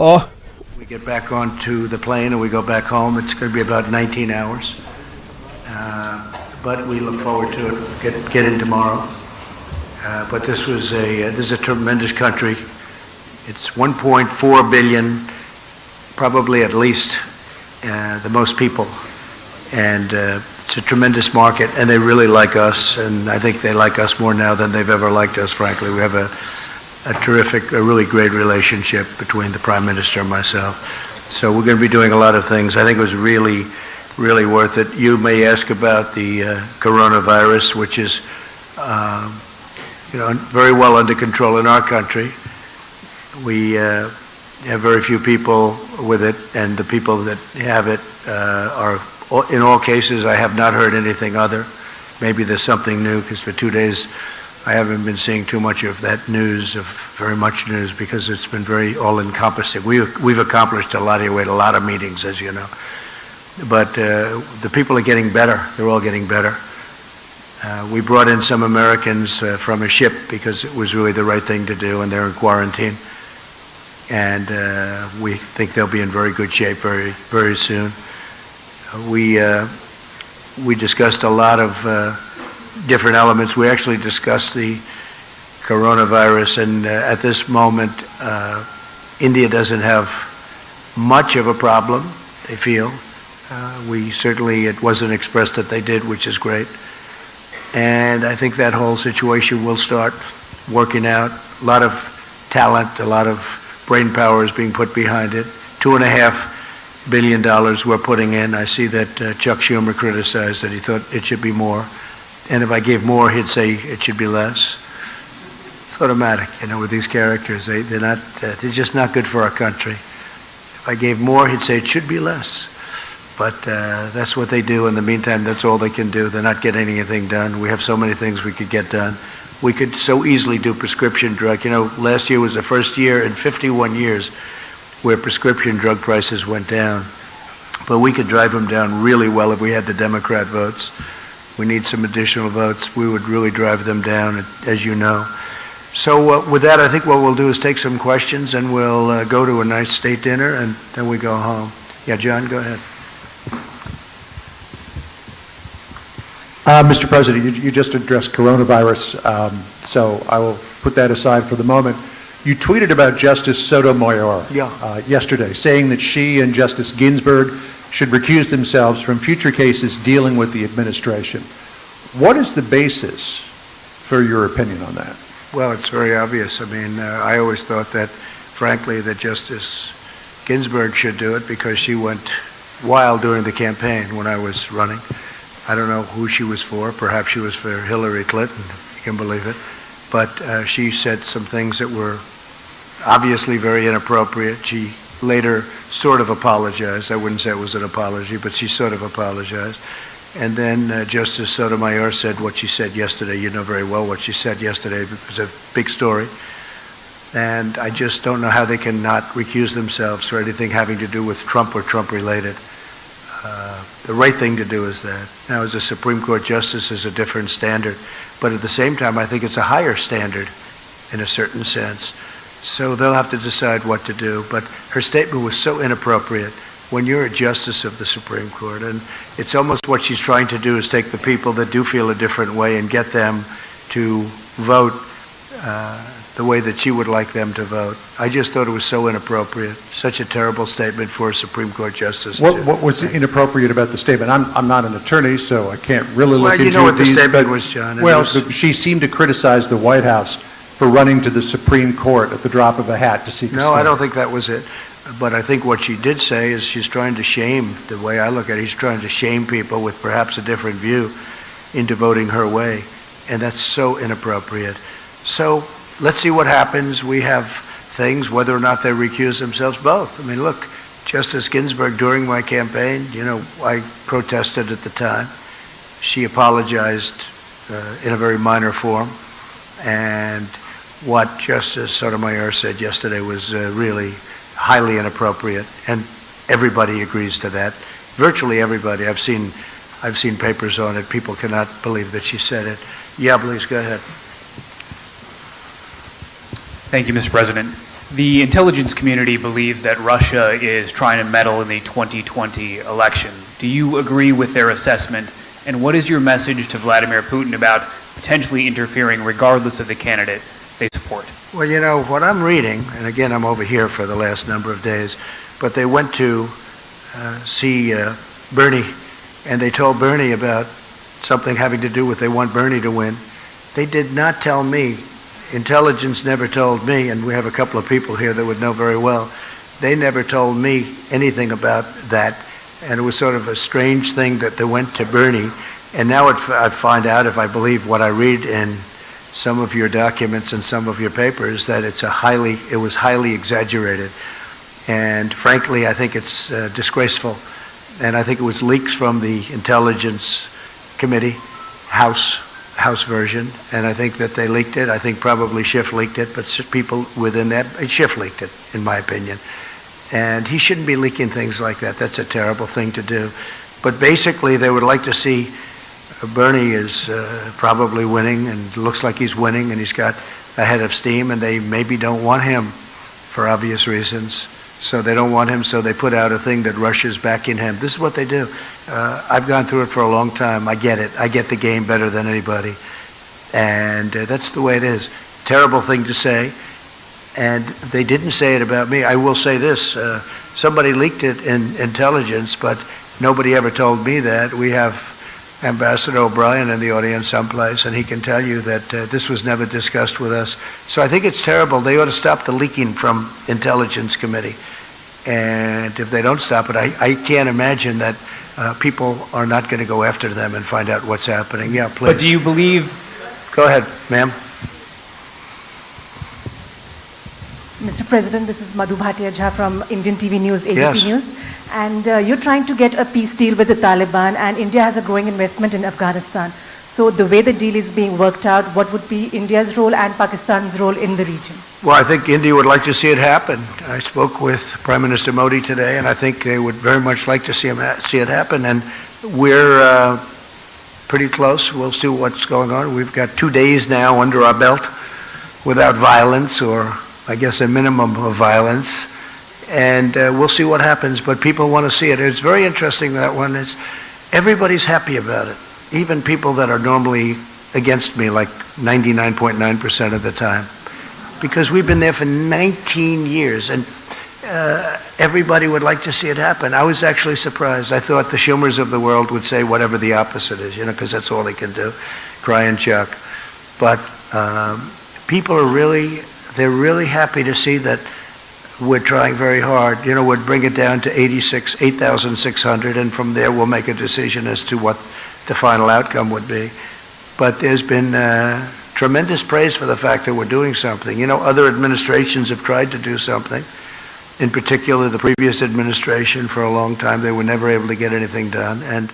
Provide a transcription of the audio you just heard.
Oh. We get back onto the plane and we go back home. It's going to be about 19 hours. But we look forward to it. Get in tomorrow. But this is a tremendous country. It's 1.4 billion, probably at least the most people. And it's a tremendous market, and they really like us, and I think they like us more now than they've ever liked us, frankly. We have a terrific, a really great relationship between the Prime Minister and myself. So we're going to be doing a lot of things. I think it was really, really worth it. You may ask about the coronavirus, which is very well under control in our country. We have very few people with it, and the people that have it are, in all cases, I have not heard anything other. Maybe there's something new, because for 2 days I haven't been seeing too much of that news, of very much news, because it's been very all-encompassing. We've accomplished a lot here. We had a lot of meetings, as you know. But the people are getting better. They're all getting better. We brought in some Americans from a ship because it was really the right thing to do, and they're in quarantine. And we think they'll be in very good shape very, very soon. We discussed a lot of different elements. We actually discussed the coronavirus, and at this moment, India doesn't have much of a problem, they feel. It wasn't expressed that they did, which is great. And I think that whole situation will start working out. A lot of talent, a lot of brain power is being put behind it. $2.5 billion we're putting in. I see that Chuck Schumer criticized that he thought it should be more. And if I gave more, he'd say it should be less. It's automatic, with these characters. They're just not good for our country. If I gave more, he'd say it should be less. But that's what they do. In the meantime, that's all they can do. They're not getting anything done. We have so many things we could get done. We could so easily do prescription drug. Last year was the first year in 51 years where prescription drug prices went down. But we could drive them down really well if we had the Democrat votes. We need some additional votes. We would really drive them down, as you know. So with that, I think what we'll do is take some questions, and we'll go to a nice state dinner, and then we go home. Yeah, John, go ahead. Mr. President, you just addressed coronavirus, so I will put that aside for the moment. You tweeted about Justice Sotomayor yesterday, saying that she and Justice Ginsburg should recuse themselves from future cases dealing with the administration. What is the basis for your opinion on that? Well, it's very obvious. I always thought that, frankly, that Justice Ginsburg should do it because she went wild during the campaign when I was running. I don't know who she was for. Perhaps she was for Hillary Clinton, if you can believe it. But she said some things that were obviously very inappropriate. She later sort of apologized. I wouldn't say it was an apology, but she sort of apologized. And then Justice Sotomayor said what she said yesterday. You know very well what she said yesterday. It was a big story. And I just don't know how they can not recuse themselves for anything having to do with Trump or Trump-related. The right thing to do is that. Now, as a Supreme Court justice is a different standard, but at the same time, I think it's a higher standard in a certain sense. So they'll have to decide what to do. But her statement was so inappropriate when you're a justice of the Supreme Court, and it's almost what she's trying to do is take the people that do feel a different way and get them to vote the way that she would like them to vote. I just thought it was so inappropriate. Such a terrible statement for a Supreme Court justice. What was inappropriate about the statement? I'm not an attorney, so I can't really look into these. Well, you know what the statement was, John. Well, she seemed to criticize the White House for running to the Supreme Court at the drop of a hat to seek a stand. No, I don't think that was it. But I think what she did say is she's trying to shame, the way I look at it, she's trying to shame people with perhaps a different view into voting her way. And that's so inappropriate. So let's see what happens. We have things, whether or not they recuse themselves, both. Look, Justice Ginsburg, during my campaign, I protested at the time. She apologized in a very minor form. And what Justice Sotomayor said yesterday was really highly inappropriate, and everybody agrees to that. Virtually everybody. I've seen papers on it. People cannot believe that she said it. Yeah, please go ahead. Thank you, Mr. President. The intelligence community believes that Russia is trying to meddle in the 2020 election. Do you agree with their assessment? And what is your message to Vladimir Putin about potentially interfering regardless of the candidate they support? Well, you know, what I'm reading, and again, I'm over here for the last number of days, but they went to see Bernie, and they told Bernie about something having to do with they want Bernie to win. They did not tell me. Intelligence never told me, and we have a couple of people here that would know very well. They never told me anything about that, and it was sort of a strange thing that they went to Bernie. And now I find out, if I believe what I read in some of your documents and some of your papers, that it was highly exaggerated. And frankly, I think it's disgraceful. And I think it was leaks from the Intelligence Committee, House version, and I think that they leaked it. I think probably Schiff leaked it, but people within that, Schiff leaked it, in my opinion. And he shouldn't be leaking things like that. That's a terrible thing to do. But basically, they would like to see Bernie is probably winning, and looks like he's winning, and he's got a head of steam, and they maybe don't want him for obvious reasons. So they don't want him, so they put out a thing that Russia's backing him. This is what they do. I've gone through it for a long time. I get it. I get the game better than anybody. And that's the way it is. Terrible thing to say. And they didn't say it about me. I will say this. Somebody leaked it in intelligence, but nobody ever told me that. We have Ambassador O'Brien in the audience someplace, and he can tell you that this was never discussed with us. So I think it's terrible. They ought to stop the leaking from Intelligence Committee. And if they don't stop it, I can't imagine that people are not going to go after them and find out what's happening. Yeah, please. But do you believe... Go ahead, ma'am. Mr. President, this is Madhu Bhatia Jha from Indian TV News, ABP Yes. News. And you're trying to get a peace deal with the Taliban, and India has a growing investment in Afghanistan. So the way the deal is being worked out, what would be India's role and Pakistan's role in the region? Well, I think India would like to see it happen. I spoke with Prime Minister Modi today, and I think they would very much like to see it happen. And we're pretty close. We'll see what's going on. We've got 2 days now under our belt without violence, or I guess a minimum of violence. And we'll see what happens, but people want to see it. It's very interesting, that one. Everybody's happy about it, even people that are normally against me, like 99.9% of the time, because we've been there for 19 years, and everybody would like to see it happen. I was actually surprised. I thought the Schumers of the world would say whatever the opposite is, because that's all they can do, cry and chuck. But people are they're really happy to see that we're trying very hard. We'd bring it down to 8,600, and from there we'll make a decision as to what the final outcome would be. But there's been tremendous praise for the fact that we're doing something. Other administrations have tried to do something. In particular, the previous administration, for a long time, they were never able to get anything done. And